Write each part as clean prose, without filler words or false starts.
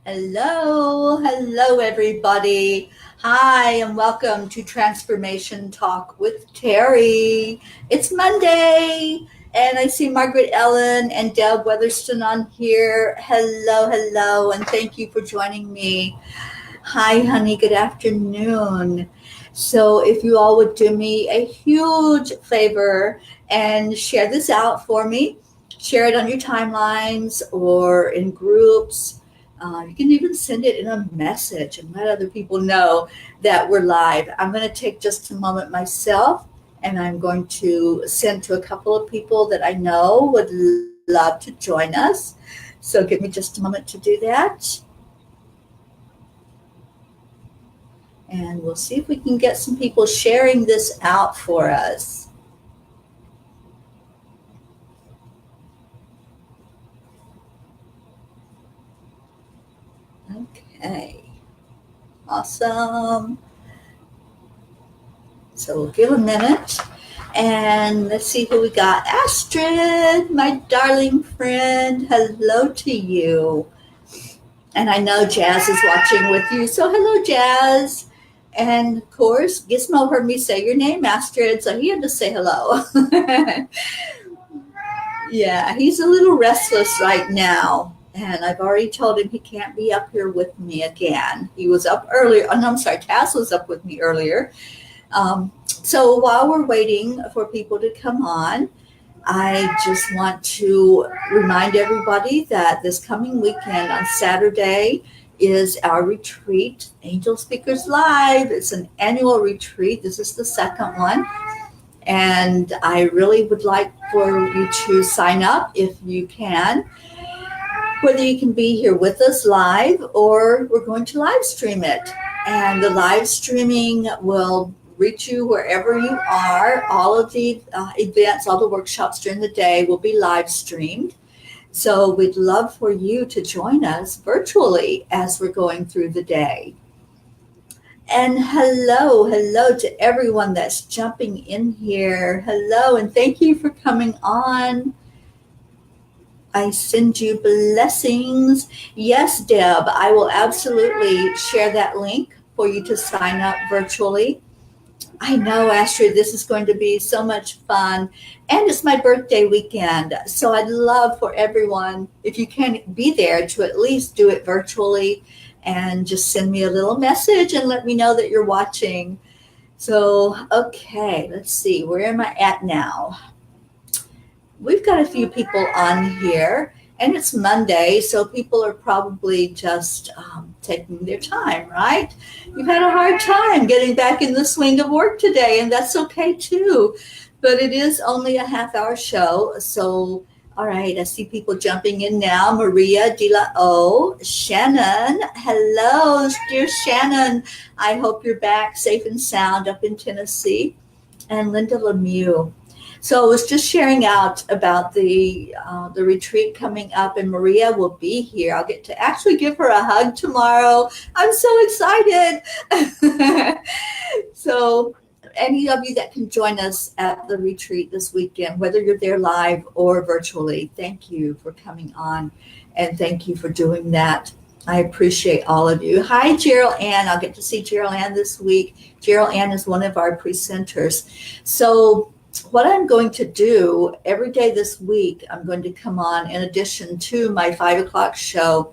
Hello, everybody. Hi, and welcome to Transformation Talk with Teri. It's Monday, and I see Margaret Ellen and Deb Weatherston on here. Hello, and thank you for joining me. Hi, honey, good afternoon. So, if you all would do me a huge favor and share this out for me, share it on your timelines or in groups. You can even send it in a message and let other people know that we're live. I'm going to take just a moment myself and I'm going to send to a couple of people that I know would love to join us. So, give me just a moment to do that. And we'll see if we can get some people sharing this out for us. Okay, awesome. So we'll give a minute. And let's see who we got. Astrid, my darling friend, hello to you. And I know Jazz is watching with you. So hello, Jazz. And of course, Gizmo heard me say your name, Astrid, so he had to say hello. Yeah, he's a little restless right now. And I've already told him he can't be up here with me again. He was up earlier. Oh, no, I'm sorry. Taz was up with me earlier. So while we're waiting for people to come on, I just want to remind everybody that this coming weekend on Saturday is our retreat, Angelspeakers Live. It's an annual retreat. This is the second one. And I really would like for you to sign up if you can, whether you can be here with us live or we're going to live stream it. And the live streaming will reach you wherever you are. All of the events, all the workshops during the day will be live streamed. So we'd love for you to join us virtually as we're going through the day. And hello to everyone that's jumping in here. Hello, and thank you for coming on. I send you blessings. Yes, Deb, I will absolutely share that link for you to sign up virtually. I know, Astrid, this is going to be so much fun. And it's my birthday weekend. So I'd love for everyone, if you can be there, to at least do it virtually and just send me a little message and let me know that you're watching. So, okay, let's see. Where am I at now? We've got a few people on here. And it's Monday, so people are probably just taking their time, right? You've had a hard time getting back in the swing of work today, and that's okay too. But it is only a half-hour show, so all right, I see people jumping in now. Maria De La O, Shannon, hello, dear Shannon. I hope you're back safe and sound up in Tennessee. And Linda Lemieux. So I was just sharing out about the retreat coming up, and Maria will be here. I'll get to actually give her a hug tomorrow. I'm so excited. So any of you that can join us at the retreat this weekend, whether you're there live or virtually, thank you for coming on, and thank you for doing that. I appreciate all of you. Hi, Gerald Ann. I'll get to see Gerald Ann this week. Gerald Ann is one of our presenters. So what I'm going to do every day this week, I'm going to come on in addition to my 5 o'clock show,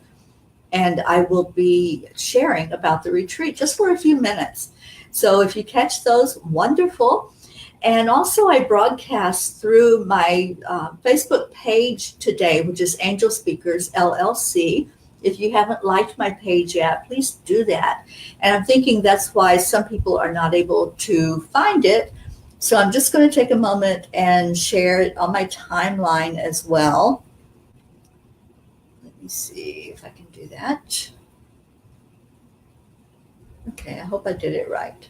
and I will be sharing about the retreat just for a few minutes. So if you catch those, wonderful. And also I broadcast through my Facebook page today, which is Angelspeakers LLC. If you haven't liked my page yet, please do that. And I'm thinking that's why some people are not able to find it. So I'm just going to take a moment and share it on my timeline as well. Let me see if I can do that. Okay, I hope I did it right.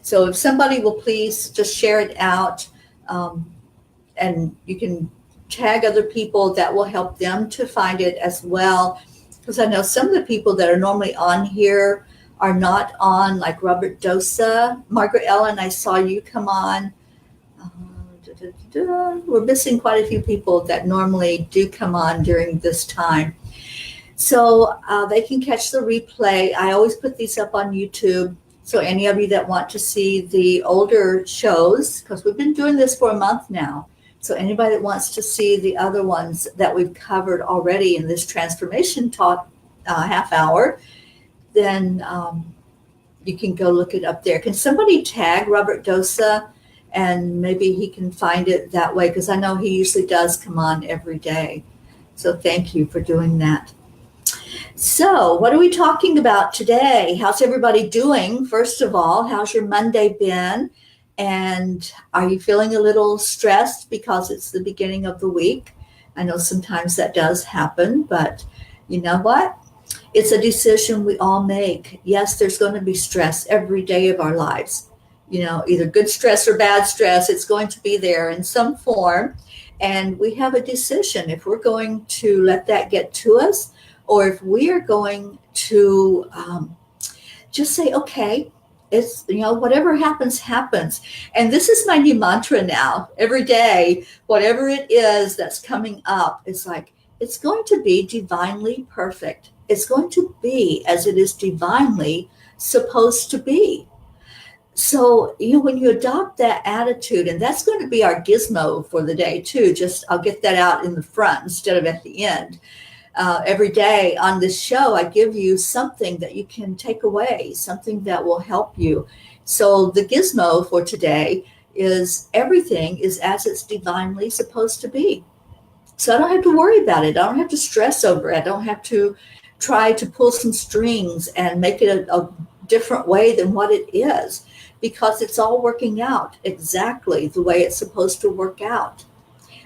So if somebody will please just share it out, and you can tag other people, that will help them to find it as well. Because I know some of the people that are normally on here are not on, like Robert Dosa. Margaret Ellen, I saw you come on. We're missing quite a few people that normally do come on during this time. So they can catch the replay. I always put these up on YouTube. So any of you that want to see the older shows, because we've been doing this for a month now. So anybody that wants to see the other ones that we've covered already in this transformation talk half hour, then you can go look it up there. Can somebody tag Robert Dosa, and maybe he can find it that way, because I know he usually does come on every day. So thank you for doing that. So what are we talking about today? How's everybody doing? First of all, how's your Monday been? And are you feeling a little stressed because it's the beginning of the week? I know sometimes that does happen, but you know what? It's a decision we all make. Yes, there's going to be stress every day of our lives. You know, either good stress or bad stress, it's going to be there in some form. And we have a decision if we're going to let that get to us, or if we are going to just say, okay, it's, you know, whatever happens, happens. And this is my new mantra now. Every day, whatever it is that's coming up, it's like, it's going to be divinely perfect. It's going to be as it is divinely supposed to be. So, you know, when you adopt that attitude, and that's going to be our gizmo for the day too, just I'll get that out in the front instead of at the end. Every day on this show, I give you something that you can take away, something that will help you. So the gizmo for today is everything is as it's divinely supposed to be. So I don't have to worry about it. I don't have to stress over it. I don't have to try to pull some strings and make it a different way than what it is, because it's all working out exactly the way it's supposed to work out.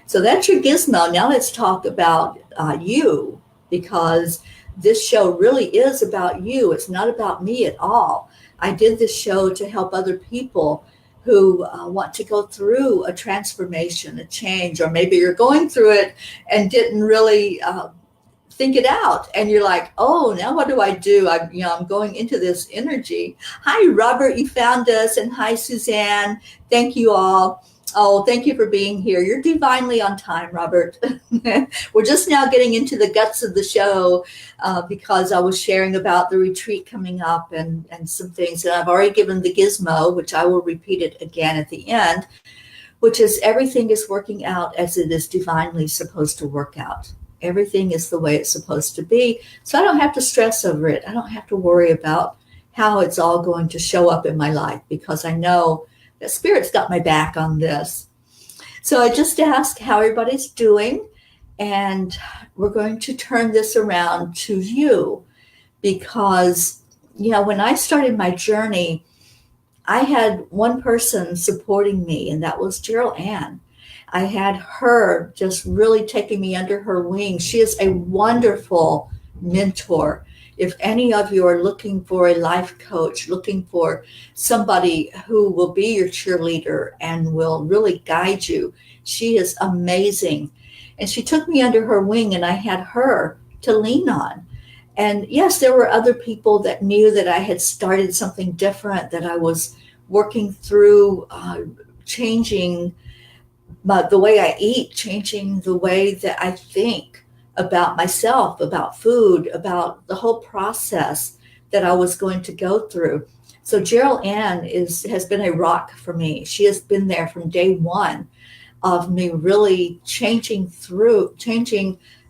So that's your gizmo. Now let's talk about you, because this show really is about you. It's not about me at all. I did this show to help other people who want to go through a transformation, a change, or maybe you're going through it and didn't really think it out. And you're like, oh, now what do I do? I'm going into this energy. Hi, Robert, you found us. And hi, Suzanne. Thank you all. Oh, thank you for being here. You're divinely on time, Robert. We're just now getting into the guts of the show because I was sharing about the retreat coming up and some things. And I've already given the gizmo, which I will repeat it again at the end, which is everything is working out as it is divinely supposed to work out. Everything is the way it's supposed to be. So I don't have to stress over it. I don't have to worry about how it's all going to show up in my life, because I know that Spirit's got my back on this. So I just ask how everybody's doing, and we're going to turn this around to you, because, you know, when I started my journey, I had one person supporting me, and that was Gerald Ann. I had her just really taking me under her wing. She is a wonderful mentor. If any of you are looking for a life coach, looking for somebody who will be your cheerleader and will really guide you, she is amazing. And she took me under her wing, and I had her to lean on. And yes, there were other people that knew that I had started something different, that I was working through changing the way I eat, changing the way that I think about myself, about food, about the whole process that I was going to go through. So Gerald Ann has been a rock for me. She has been there from day one of me really changing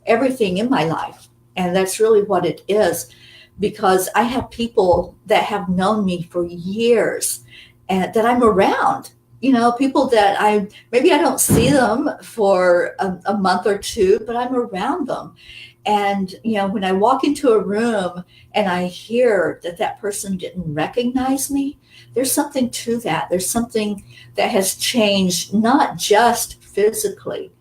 everything in my life. And that's really what it is, because I have people that have known me for years and that I'm around. You know, people that maybe I don't see them for a month or two, but I'm around them. And, you know, when I walk into a room and I hear that person didn't recognize me, there's something to that. There's something that has changed, not just physically,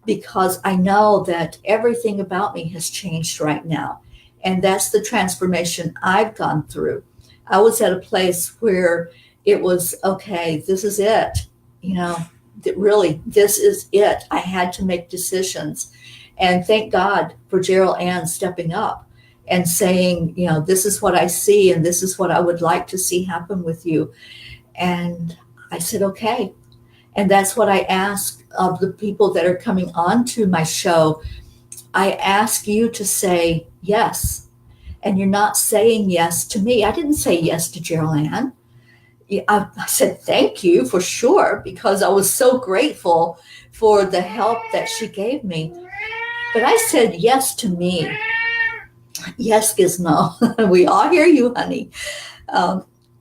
because I know that everything about me has changed right now. And that's the transformation I've gone through. I was at a place where it was, okay, this is it. You know, really, this is it. I had to make decisions. And thank God for Gerald Ann stepping up and saying, you know, this is what I see and this is what I would like to see happen with you. And I said, okay. And that's what I ask of the people that are coming on to my show. I ask you to say yes. And you're not saying yes to me. I didn't say yes to Gerald Ann. I said thank you for sure, because I was so grateful for the help that she gave me. But I said yes to me. Yes, Gizmo. We all hear you, honey.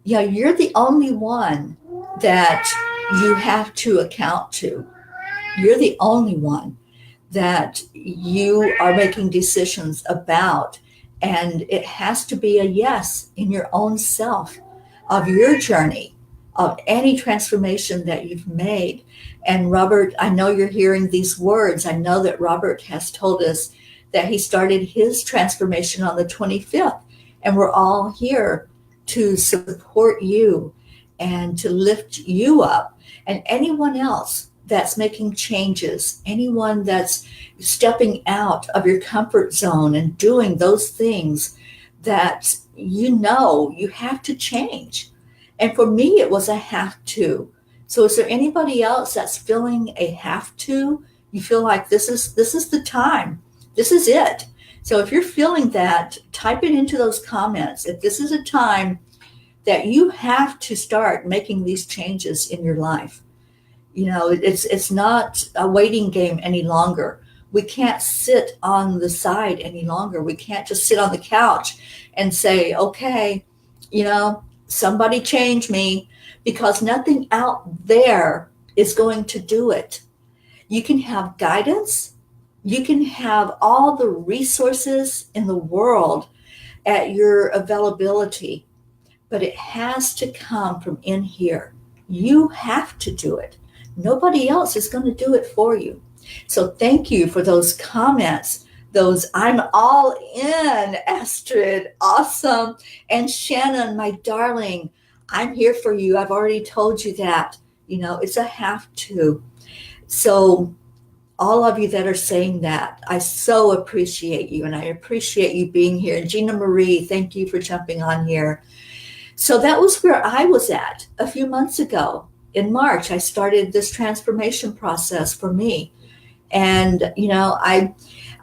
Yeah, you're the only one that you have to account to. You're the only one that you are making decisions about. And it has to be a yes in your own self of your journey, of any transformation that you've made. And Robert, I know you're hearing these words. I know that Robert has told us that he started his transformation on the 25th. And we're all here to support you and to lift you up. And anyone else that's making changes, anyone that's stepping out of your comfort zone and doing those things that you know you have to change. And for me, it was a have to. So is there anybody else that's feeling a have to? You feel like this is the time. This is it. So if you're feeling that, type it into those comments. If this is a time that you have to start making these changes in your life. You know, it's not a waiting game any longer. We can't sit on the side any longer. We can't just sit on the couch and say, okay, you know, somebody change me, because nothing out there is going to do it. You can have guidance. You can have all the resources in the world at your availability, but it has to come from in here. You have to do it. Nobody else is going to do it for you. So thank you for those comments, those I'm all in, Astrid, awesome. And Shannon, my darling, I'm here for you. I've already told you that. You know, it's a have to. So all of you that are saying that, I so appreciate you, and I appreciate you being here. And Gina Marie, thank you for jumping on here. So that was where I was at a few months ago. In March, I started this transformation process for me. And, you know, I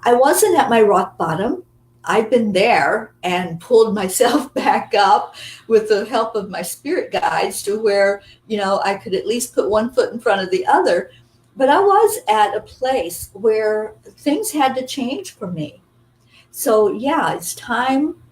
wasn't at my rock bottom. I've been there and pulled myself back up with the help of my spirit guides to where, you know, I could at least put one foot in front of the other. But I was at a place where things had to change for me. So, yeah, it's time.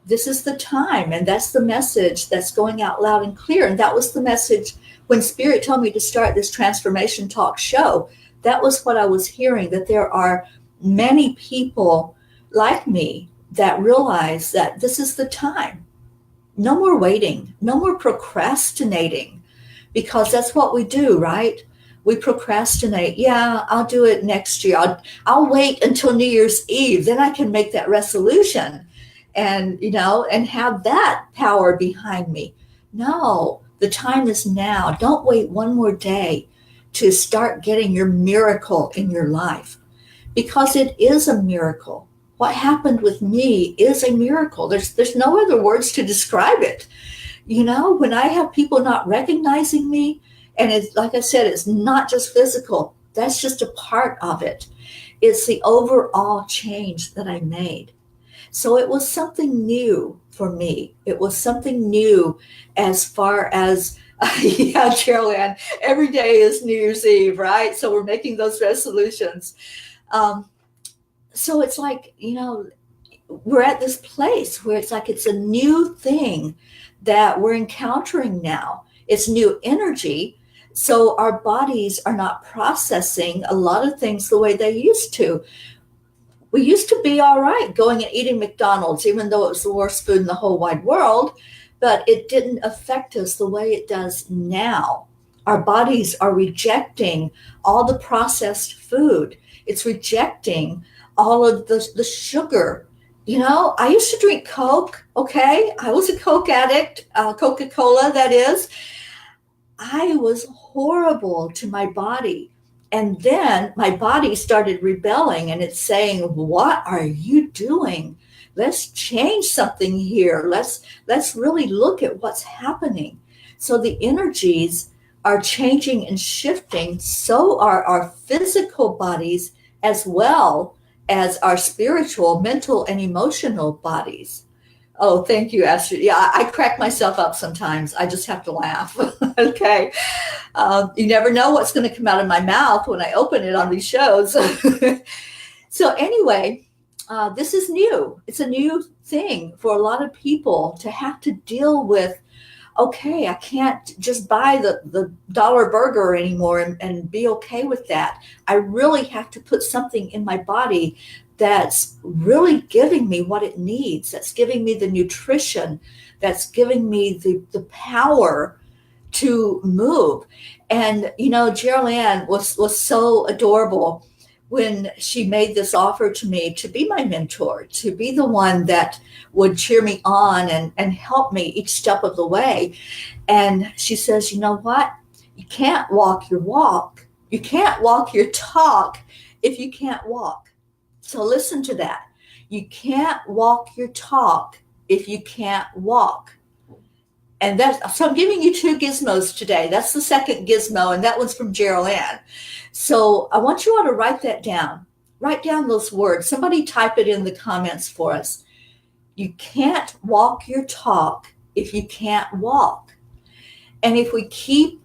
This is the time. And that's the message that's going out loud and clear. And that was the message when Spirit told me to start this transformation talk show. That was what I was hearing, that there are many people like me that realize that this is the time. No more waiting, no more procrastinating, because that's what we do, right? We procrastinate. Yeah, I'll do it next year. I'll wait until New Year's Eve. Then I can make that resolution and, you know, and have that power behind me. No, the time is now. Don't wait one more day to start getting your miracle in your life, because it is a miracle. What happened with me is a miracle. There's no other words to describe it. You know, when I have people not recognizing me, and it's like I said, it's not just physical. That's just a part of it. It's the overall change that I made. So it was something new for me. It was something new as far as, yeah, Carolyn, every day is New Year's Eve, right? So we're making those resolutions. So it's like, you know, we're at this place where it's like it's a new thing that we're encountering now. It's new energy. So our bodies are not processing a lot of things the way they used to. We used to be all right going and eating McDonald's, even though it was the worst food in the whole wide world, but it didn't affect us the way it does now. Our bodies are rejecting all the processed food. It's rejecting all of the sugar. You know, I used to drink Coke, okay? I was a Coke addict, Coca-Cola, that is. I was horrible to my body. And then my body started rebelling, and it's saying, what are you doing? Let's change something here. Let's really look at what's happening. So the energies are changing and shifting. So are our physical bodies as well as our spiritual, mental, and emotional bodies. Oh, thank you, Esther. Yeah, I crack myself up sometimes. I just have to laugh. Okay. You never know what's going to come out of my mouth when I open it on these shows. So, anyway, this is new. It's a new thing for a lot of people to have to deal with. Okay, I can't just buy the dollar burger anymore and be okay with that. I really have to put something in my body that's really giving me what it needs, that's giving me the nutrition, that's giving me the power to move. And, Gerald Ann was so adorable when she made this offer to me to be my mentor, to be the one that would cheer me on and help me each step of the way. And she says, you know what? You can't walk your walk. You can't walk your talk if you can't walk. So listen to that. You can't walk your talk if you can't walk. And so I'm giving you 2 gizmos today. That's the second gizmo, and that one's from Gerald Ann. So I want you all to write that down. Write down those words. Somebody type it in the comments for us. You can't walk your talk if you can't walk. And if we keep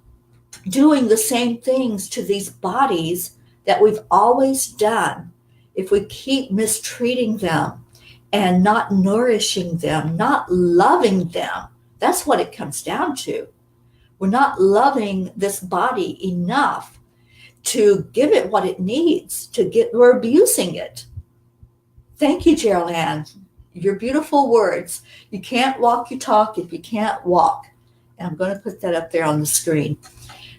doing the same things to these bodies that we've always done, if we keep mistreating them and not nourishing them, not loving them, that's what it comes down to. We're not loving this body enough to give it what it needs we're abusing it. Thank you, Gerald Ann. Your beautiful words. You can't walk your talk if you can't walk. And I'm going to put that up there on the screen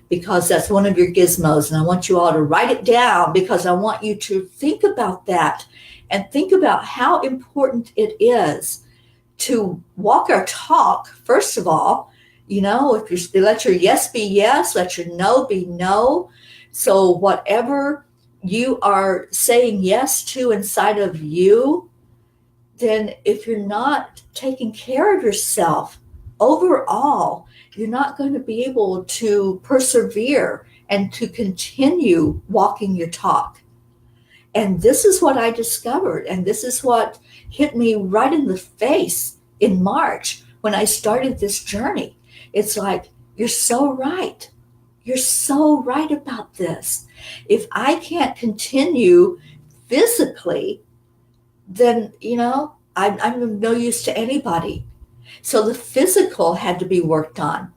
because that's one of your gizmos. And I want you all to write it down because I want you to think about that and think about how important it is to walk our talk. First of all, if you let your yes be yes, let your no be no. So whatever you are saying yes to inside of you, then if you're not taking care of yourself overall, you're not going to be able to persevere and to continue walking your talk. And this is what I discovered. And this is what hit me right in the face in March when I started this journey. It's like, you're so right. You're so right about this. If I can't continue physically, then, I'm of no use to anybody. So the physical had to be worked on.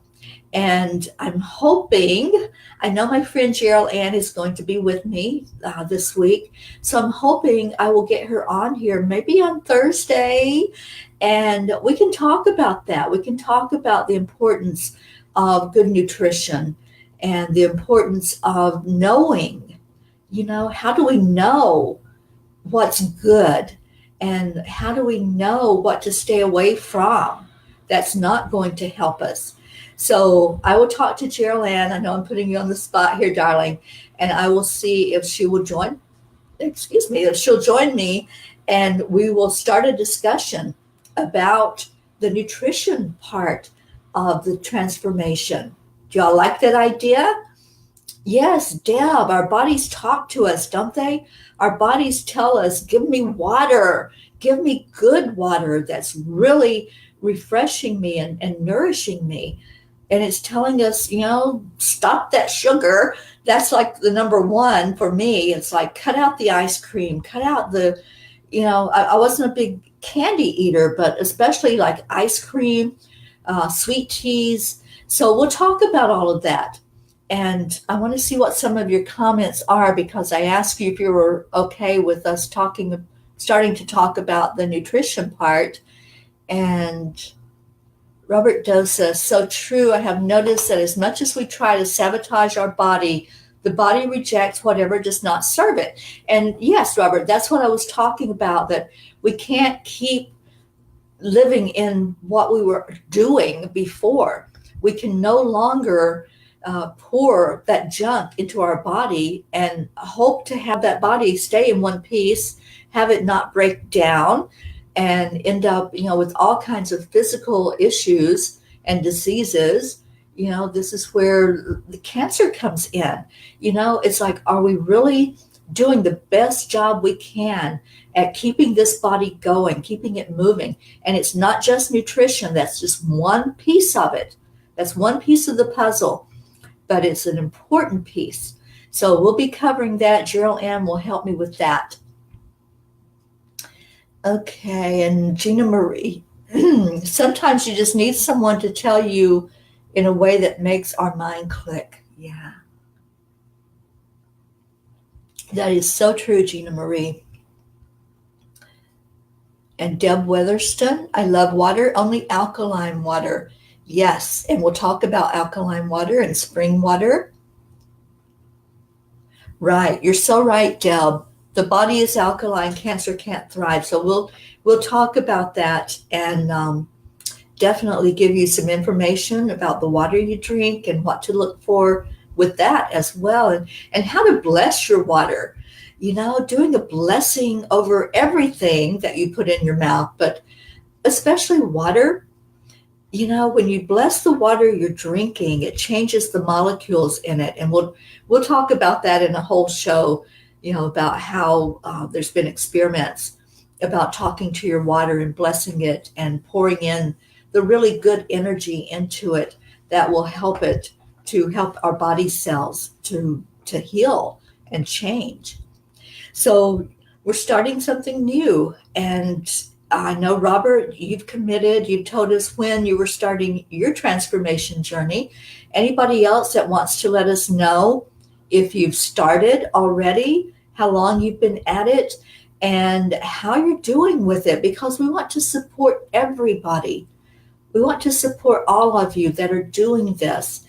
And I'm hoping, I know my friend Gerald Ann is going to be with me this week. So I'm hoping I will get her on here maybe on Thursday. And we can talk about that. We can talk about the importance of good nutrition and the importance of knowing, how do we know what's good? And how do we know what to stay away from that's not going to help us? So I will talk to Gerald Ann. I know I'm putting you on the spot here, darling. And I will see if she will if she'll join me, and we will start a discussion about the nutrition part of the transformation. Do y'all like that idea? Yes, Deb, our bodies talk to us, don't they? Our bodies tell us, give me water, give me good water that's really refreshing me and nourishing me. And it's telling us, stop that sugar. That's like the number one for me. It's like, cut out the ice cream, cut out I wasn't a big candy eater, but especially like ice cream, sweet teas. So we'll talk about all of that. And I want to see what some of your comments are, because I asked you if you were okay with us starting to talk about the nutrition part. And Robert Dosa, so true. I have noticed that as much as we try to sabotage our body, the body rejects whatever does not serve it. And yes, Robert, that's what I was talking about, that we can't keep living in what we were doing before. We can no longer pour that junk into our body and hope to have that body stay in one piece, have it not break down, and end up, with all kinds of physical issues and diseases. This is where the cancer comes in. It's like, are we really doing the best job we can at keeping this body going, keeping it moving. And it's not just nutrition, that's just one piece of it. That's one piece of the puzzle, but it's an important piece. So we'll be covering that. Gerald Ann will help me with that. Okay, and Gina Marie. Sometimes you just need someone to tell you in a way that makes our mind click. Yeah. That is so true, Gina Marie. And Deb Weatherston, I love water, only alkaline water. Yes, and we'll talk about alkaline water and spring water. Right, you're so right, Deb. The body is alkaline, cancer can't thrive. So we'll talk about that and definitely give you some information about the water you drink and what to look for with that as well, and how to bless your water. You know, doing a blessing over everything that you put in your mouth, but especially water. You know, when you bless the water you're drinking, it changes the molecules in it. And we'll talk about that in a whole show, you know, about how there's been experiments about talking to your water and blessing it and pouring in the really good energy into it that will help it to help our body cells to heal and change. So we're starting something new. And I know, Robert, you've committed, you've told us when you were starting your transformation journey. Anybody else that wants to let us know if you've started already, how long you've been at it, and how you're doing with it, because we want to support everybody. We want to support all of you that are doing this.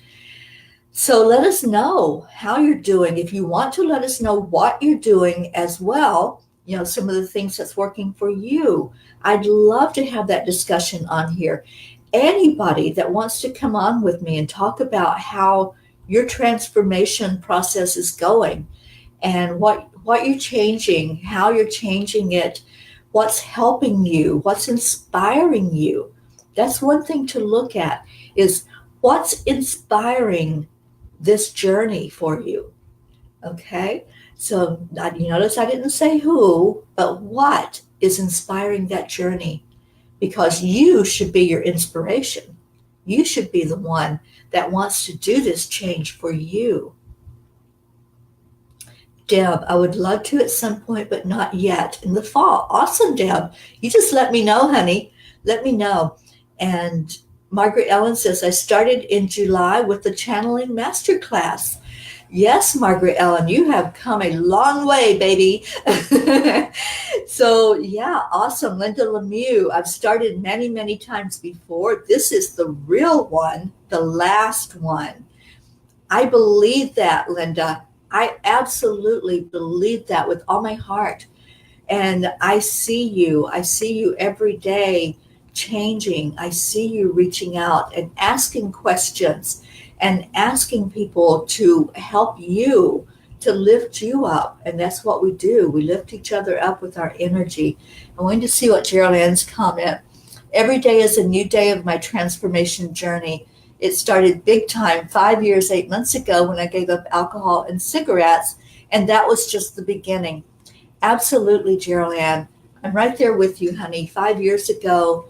So let us know how you're doing. If you want to let us know what you're doing as well, you know, some of the things that's working for you, I'd love to have that discussion on here. Anybody that wants to come on with me and talk about how your transformation process is going and what you're changing, how you're changing it, what's helping you, what's inspiring you. That's one thing to look at, is what's inspiring this journey for you. Okay? So you notice I didn't say who, but what is inspiring that journey, because you should be your inspiration. You should be the one that wants to do this change for you. Deb, I would love to at some point, but not yet. In the fall. Awesome, Deb. You just let me know, honey. Let me know. And Margaret Ellen says, I started in July with the Channeling Masterclass. Yes, Margaret Ellen, you have come a long way, baby. So, yeah, awesome. Linda Lemieux, I've started many, many times before. This is the real one, the last one. I believe that, Linda. I absolutely believe that with all my heart. And I see you every day changing. I see you reaching out and asking questions and asking people to help you, to lift you up. And that's what we do. We lift each other up with our energy. I'm going to see what Gerald Ann's comment. Every day is a new day of my transformation journey. It started big time 5 years, 8 months ago when I gave up alcohol and cigarettes. And that was just the beginning. Absolutely, Gerald Ann. I'm right there with you, honey. 5 years ago,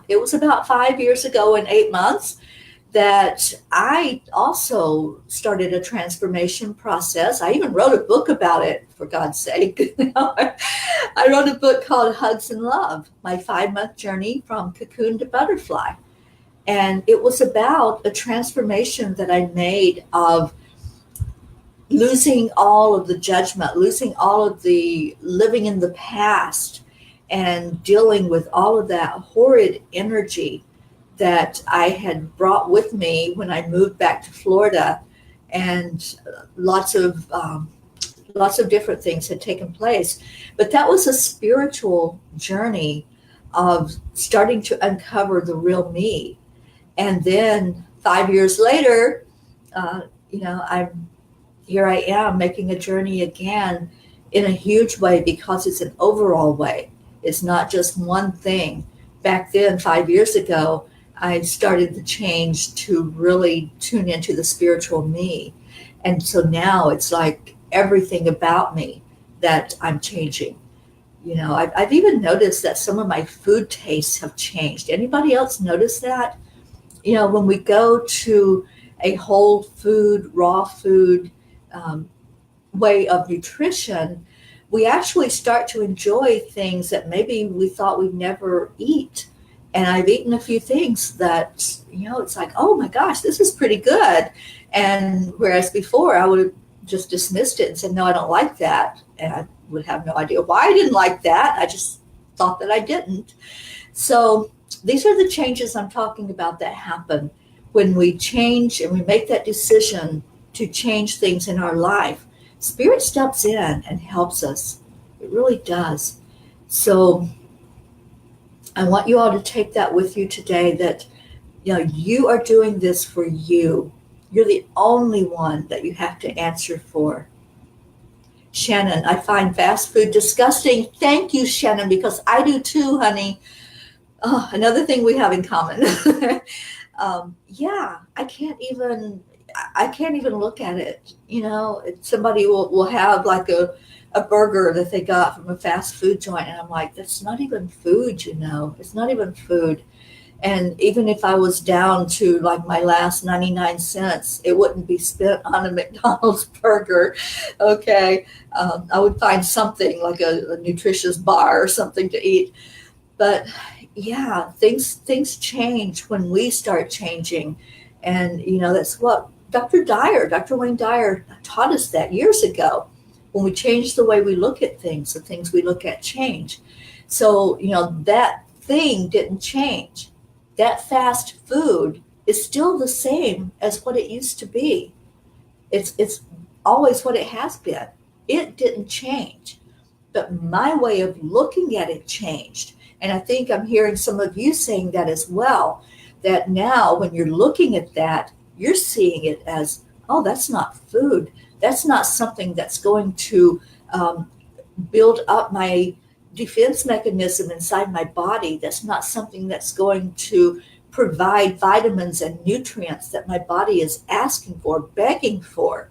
it was about 5 years ago and 8 months that I also started a transformation process. I even wrote a book about it, for God's sake. I wrote a book called Hugs and Love, my 5-month journey from cocoon to butterfly. And it was about a transformation that I made of losing all of the judgment, losing all of the living in the past, and dealing with all of that horrid energy that I had brought with me when I moved back to Florida. And lots of different things had taken place. But that was a spiritual journey of starting to uncover the real me. And then 5 years later, here I am making a journey again in a huge way, because it's an overall way. It's not just one thing. Back then, 5 years ago, I started the change to really tune into the spiritual me. And so now it's like everything about me that I'm changing. I've even noticed that some of my food tastes have changed. Anybody else notice that? When we go to a whole food, raw food way of nutrition, we actually start to enjoy things that maybe we thought we'd never eat. And I've eaten a few things that, it's like, oh my gosh, this is pretty good. And whereas before I would have just dismissed it and said, no, I don't like that. And I would have no idea why I didn't like that. I just thought that I didn't. So these are the changes I'm talking about that happen when we change and we make that decision to change things in our life. Spirit steps in and helps us. It really does. So I want you all to take that with you today, that you are doing this for you. You're the only one that you have to answer for. Shannon, I find fast food disgusting. Thank you, Shannon, because I do too, honey. Oh, another thing we have in common. Yeah, I can't even look at it. Somebody will have like a burger that they got from a fast food joint, and I'm like, that's not even food. It's not even food. And even if I was down to like my last 99 cents, it wouldn't be spent on a McDonald's burger. Okay. I would find something like a nutritious bar or something to eat. But yeah, things change when we start changing. And, that's what Dr. Wayne Dyer taught us that years ago. When we change the way we look at things, the things we look at change. So, that thing didn't change. That fast food is still the same as what it used to be. It's always what it has been. It didn't change. But my way of looking at it changed. And I think I'm hearing some of you saying that as well, that now when you're looking at that, you're seeing it as, oh, that's not food. That's not something that's going to build up my defense mechanism inside my body. That's not something that's going to provide vitamins and nutrients that my body is asking for, begging for.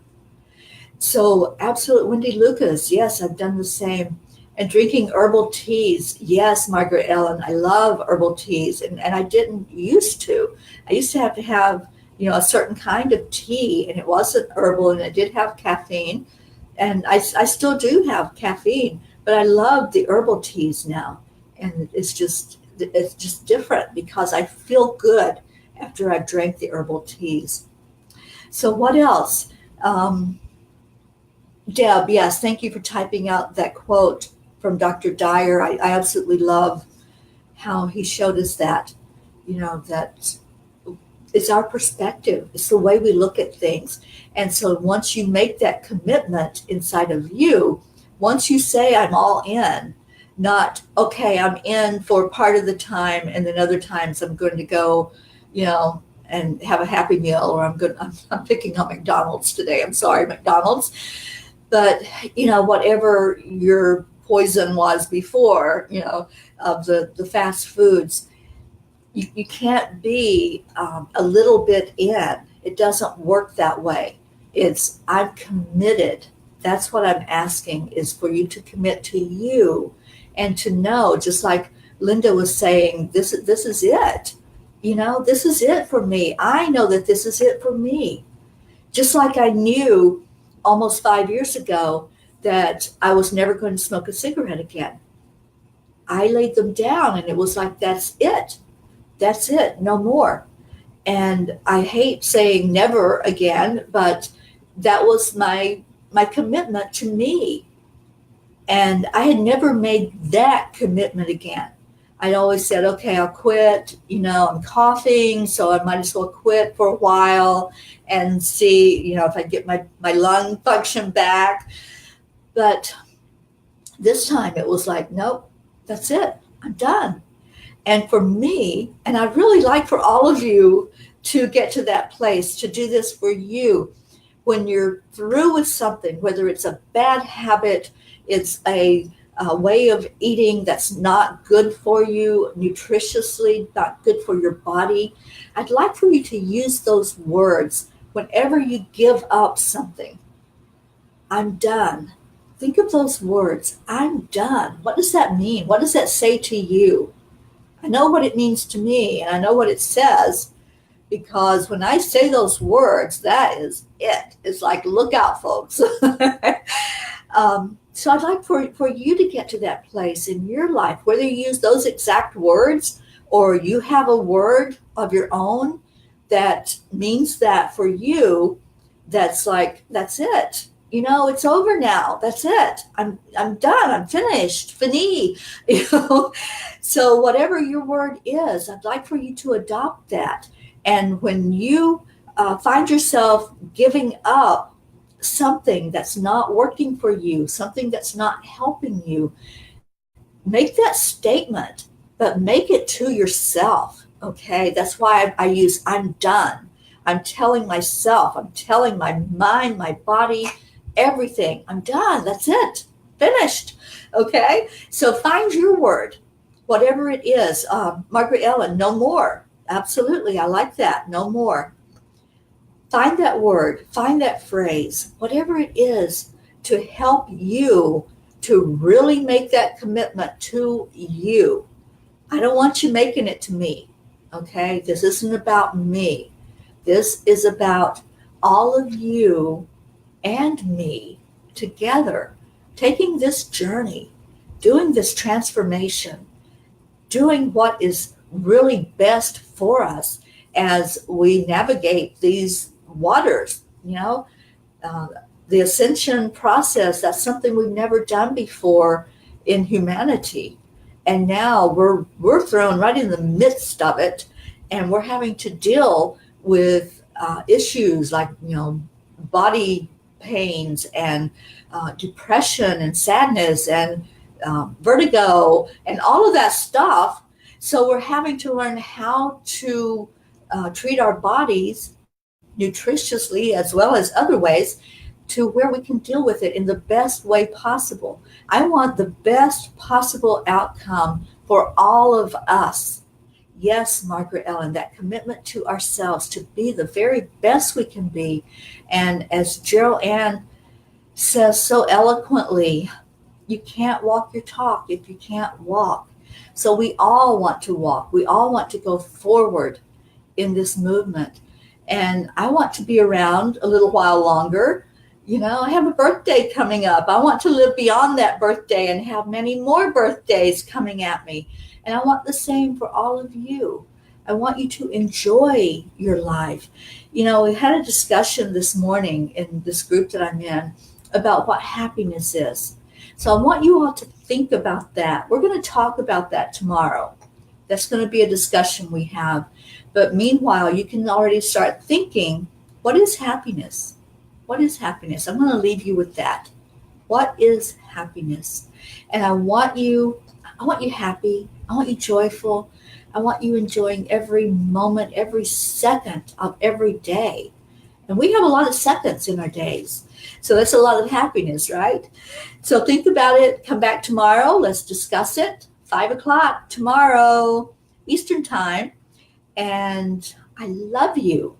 So absolutely, Wendy Lucas, yes, I've done the same. And drinking herbal teas, yes, Margaret Ellen, I love herbal teas, and I didn't used to. I used to have a certain kind of tea, and it wasn't herbal, and it did have caffeine, and I still do have caffeine, but I love the herbal teas now, and it's just different because I feel good after I've drank the herbal teas. So what else? Deb, yes, thank you for typing out that quote from Dr. Dyer. I absolutely love how he showed us that, that it's our perspective. It's the way we look at things. And so once you make that commitment inside of you, once you say I'm all in, not, okay, I'm in for part of the time and then other times I'm going to go, and have a Happy Meal, or I'm picking on McDonald's today. I'm sorry, McDonald's. But, whatever your poison was before, of the fast foods, you can't be a little bit in. It doesn't work that way. It's, I'm committed. That's what I'm asking, is for you to commit to you and to know, just like Linda was saying, this is it. This is it for me. I know that this is it for me. Just like I knew almost 5 years ago that I was never going to smoke a cigarette again. I laid them down and it was like, that's it. That's it. No more. And I hate saying never again, but that was my commitment to me. And I had never made that commitment again. I'd always said, okay, I'll quit. I'm coughing, so I might as well quit for a while and see, if I get my lung function back. But this time it was like, nope, that's it. I'm done. And for me, and I'd really like for all of you to get to that place, to do this for you. When you're through with something, whether it's a bad habit, it's a way of eating that's not good for you, nutritiously, not good for your body, I'd like for you to use those words. Whenever you give up something, I'm done. Think of those words. I'm done. What does that mean? What does that say to you? I know what it means to me, and I know what it says, because when I say those words, that is it. It's like, look out, folks. So I'd like for you to get to that place in your life, whether you use those exact words or you have a word of your own that means that for you, that's like, that's it. It's over now. That's it. I'm done. I'm finished. Fini. You know. So whatever your word is, I'd like for you to adopt that. And when you find yourself giving up something that's not working for you, something that's not helping you, make that statement, but make it to yourself. Okay. That's why I use I'm done. I'm telling myself, I'm telling my mind, my body, everything. I'm done. That's it. Finished. Okay. So find your word, whatever it is. Margaret Ellen, no more. Absolutely. I like that. No more. Find that word, find that phrase, whatever it is to help you to really make that commitment to you. I don't want you making it to me. Okay. This isn't about me. This is about all of you and me together, taking this journey, doing this transformation, doing what is really best for us as we navigate these waters. The ascension process, that's something we've never done before in humanity. And now we're thrown right in the midst of it, and we're having to deal with issues like, body pains and depression and sadness and vertigo and all of that stuff. So we're having to learn how to treat our bodies nutritiously as well as other ways to where we can deal with it in the best way possible. I want the best possible outcome for all of us. Yes, Margaret Ellen, that commitment to ourselves to be the very best we can be. And as Gerald Ann says so eloquently, you can't walk your talk if you can't walk. So we all want to walk. We all want to go forward in this movement. And I want to be around a little while longer. I have a birthday coming up. I want to live beyond that birthday and have many more birthdays coming at me. And I want the same for all of you. I want you to enjoy your life. We had a discussion this morning in this group that I'm in about what happiness is. So I want you all to think about that. We're going to talk about that tomorrow. That's going to be a discussion we have. But meanwhile, you can already start thinking, what is happiness? What is happiness? I'm going to leave you with that. What is happiness? And I want you happy. I want you joyful. I want you enjoying every moment, every second of every day. And we have a lot of seconds in our days. So that's a lot of happiness, right? So think about it. Come back tomorrow. Let's discuss it. 5:00 tomorrow, Eastern time. And I love you.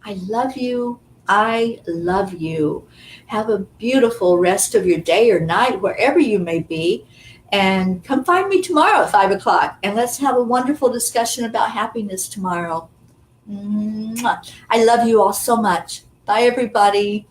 I love you. I love you. Have a beautiful rest of your day or night, wherever you may be. And come find me tomorrow at 5:00. And let's have a wonderful discussion about happiness tomorrow. Mwah. I love you all so much. Bye, everybody.